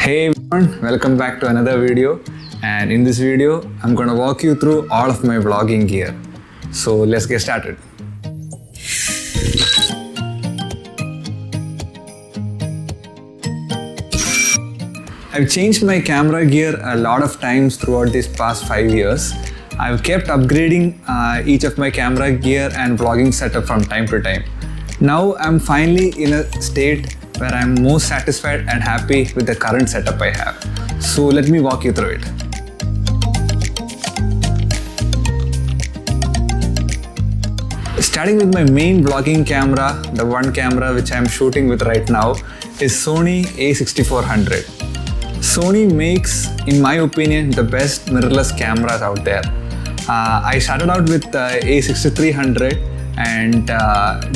Hey everyone, welcome back to another video, and in this video I'm going to walk you through all of my vlogging gear. So let's get started. I've changed my camera gear a lot of times throughout these past 5 years. I've kept upgrading each of my camera gear and vlogging setup from time to time. Now I'm finally in a state where I'm most satisfied and happy with the current setup I have. So let me walk you through it. Starting with my main vlogging camera, the one camera which I'm shooting with right now is Sony a6400. Sony makes, in my opinion, the best mirrorless cameras out there. I started out with a6300 and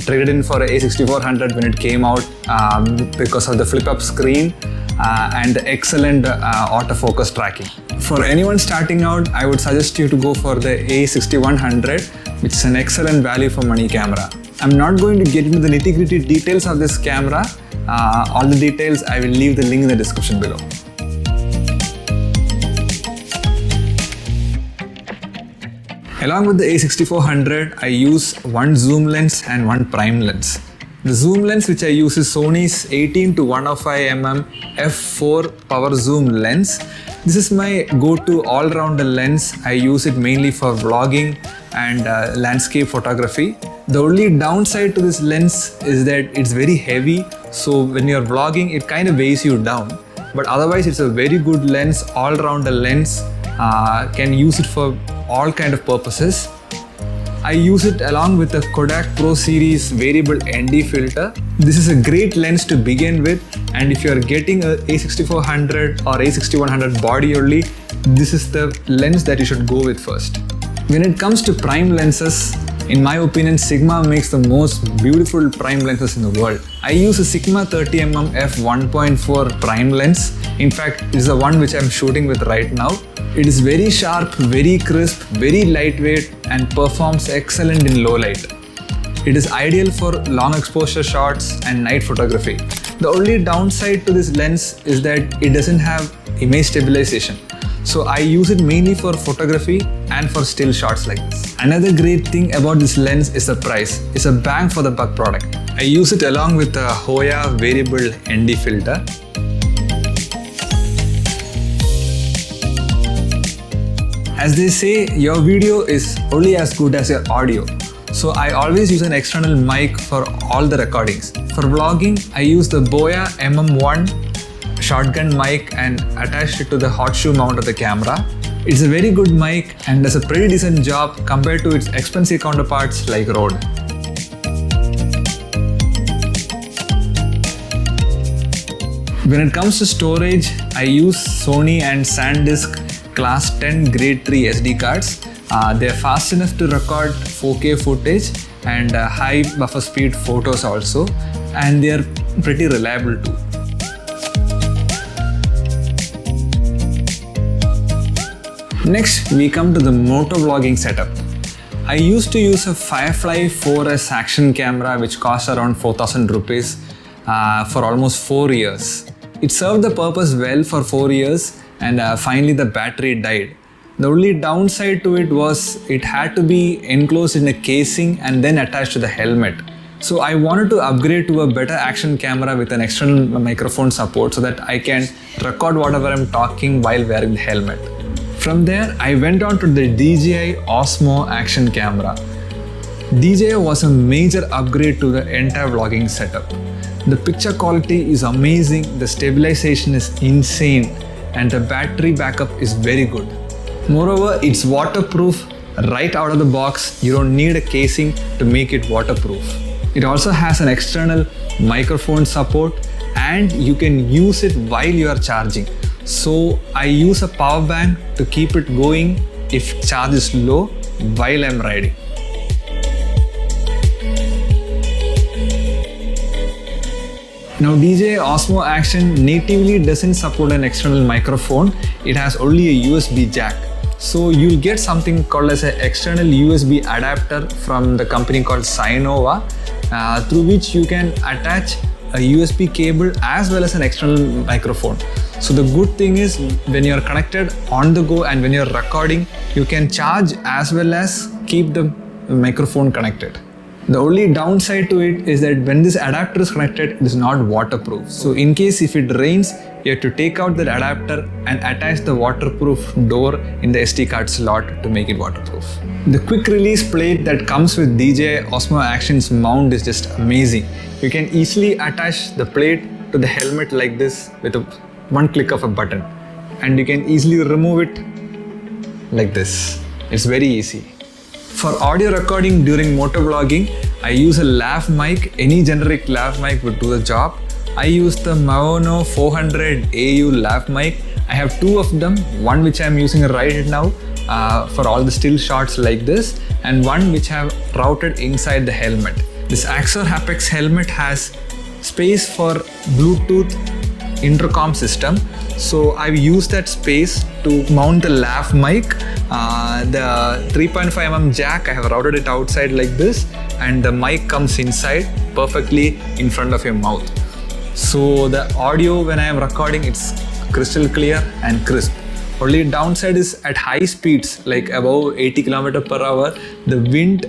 traded in for a6400 when it came out because of the flip-up screen and the excellent autofocus tracking. For anyone starting out, I would suggest you to go for the a6100, which is an excellent value for money camera. I'm not going to get into the nitty-gritty details of this camera. All the details I will leave the link in the description below. Along with the a6400, I use one zoom lens and one prime lens. The zoom lens which I use is Sony's 18 to 105mm f4 power zoom lens. This is my go-to all-rounder lens. I use it mainly for vlogging and landscape photography. The only downside to this lens is that it's very heavy, so when you're vlogging it kind of weighs you down. But otherwise it's a very good lens, all-rounder lens. Can use it for all kind of purposes. I use it along with the Kodak Pro Series variable ND filter. This is a great lens to begin with, and if you are getting a a6400 or a6100 body only, this is the lens that you should go with first. When it comes to prime lenses, in my opinion, Sigma makes the most beautiful prime lenses in the world. I use a Sigma 30mm f1.4 prime lens. In fact, it is the one which I'm shooting with right now. It is very sharp, very crisp, very lightweight, and performs excellent in low light. It is ideal for long exposure shots and night photography. The only downside to this lens is that it doesn't have image stabilization. So I use it mainly for photography and for still shots like this. Another great thing about this lens is the price. It's a bang for the buck product. I use it along with the Hoya variable ND filter. As they say, your video is only as good as your audio. So I always use an external mic for all the recordings. For vlogging, I use the Boya MM1 shotgun mic and attached it to the hot shoe mount of the camera. It's a very good mic and does a pretty decent job compared to its expensive counterparts like Rode. When it comes to storage, I use Sony and SanDisk Class 10 Grade 3 SD cards. They are fast enough to record 4K footage and high buffer speed photos also, and they are pretty reliable too. Next, we come to the motovlogging setup. I used to use a Firefly 4S action camera which cost around 4,000 rupees for almost 4 years. It served the purpose well for 4 years, and finally the battery died. The only downside to it was it had to be enclosed in a casing and then attached to the helmet. So I wanted to upgrade to a better action camera with an external microphone support so that I can record whatever I'm talking while wearing the helmet. From there, I went on to the DJI Osmo action camera. DJI was a major upgrade to the entire vlogging setup. The picture quality is amazing, the stabilization is insane, and the battery backup is very good. Moreover, it's waterproof right out of the box. You don't need a casing to make it waterproof. It also has an external microphone support, and you can use it while you are charging. So I use a power bank to keep it going if charge is low while I'm riding. Now DJI Osmo Action natively doesn't support an external microphone. It has only a USB jack. So you'll get something called as an external USB adapter from the company called Sinova, through which you can attach a USB cable as well as an external microphone. So the good thing is when you're connected on the go and when you're recording, you can charge as well as keep the microphone connected. The only downside to it is that when this adapter is connected, it is not waterproof. So in case if it rains, you have to take out that adapter and attach the waterproof door in the SD card slot to make it waterproof. The quick release plate that comes with DJI Osmo Action's mount is just amazing. You can easily attach the plate to the helmet like this with one click of a button, and you can easily remove it like this. It's very easy. For audio recording during motovlogging, I use a lav mic. Any generic lav mic would do the job. I use the Maono 400 AU lav mic. I have two of them, one which I am using right now for all the still shots like this, and one which I have routed inside the helmet. This Axor Apex helmet has space for Bluetooth intercom system, so I've used that space to mount the lav mic. The 3.5mm jack, I have routed it outside like this, and the mic comes inside perfectly in front of your mouth. So the audio when I am recording, it's crystal clear and crisp. Only downside is at high speeds like above 80 km/h, the wind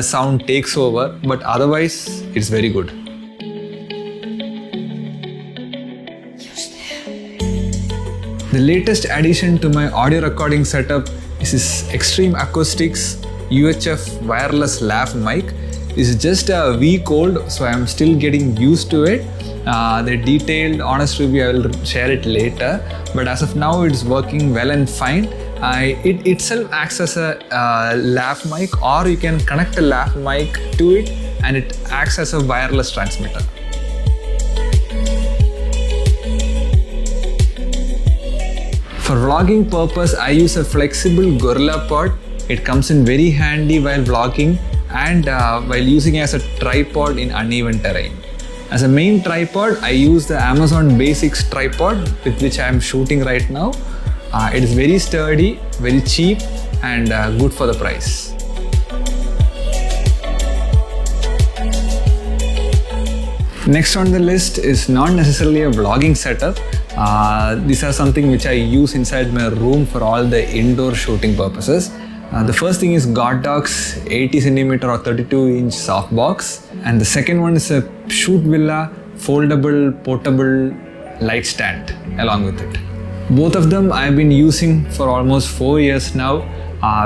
sound takes over, but otherwise it's very good. The latest addition to my audio recording setup is this Extreme Acoustics UHF wireless lav mic. It's just a week old, so I'm still getting used to it. The detailed honest review I will share it later, but as of now it's working well and fine. It itself acts as a lav mic, or you can connect a lav mic to it and it acts as a wireless transmitter. For vlogging purpose, I use a flexible GorillaPod. It comes in very handy while vlogging and while using it as a tripod in uneven terrain. As a main tripod, I use the Amazon Basics tripod with which I am shooting right now. It is very sturdy, very cheap, and good for the price. Next on the list is not necessarily a vlogging setup. These are something which I use inside my room for all the indoor shooting purposes. The first thing is Godox 80cm or 32-inch softbox, and the second one is a Shoot Villa foldable portable light stand along with it. Both of them I've been using for almost 4 years now.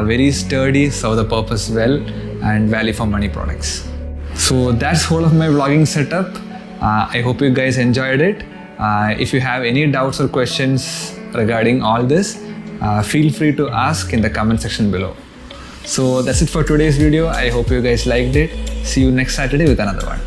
Very sturdy, serve the purpose well, and value for money products. So that's whole of my vlogging setup. I hope you guys enjoyed it. If you have any doubts or questions regarding all this, feel free to ask in the comment section below. So that's it for today's video. I hope you guys liked it. See you next Saturday with another one.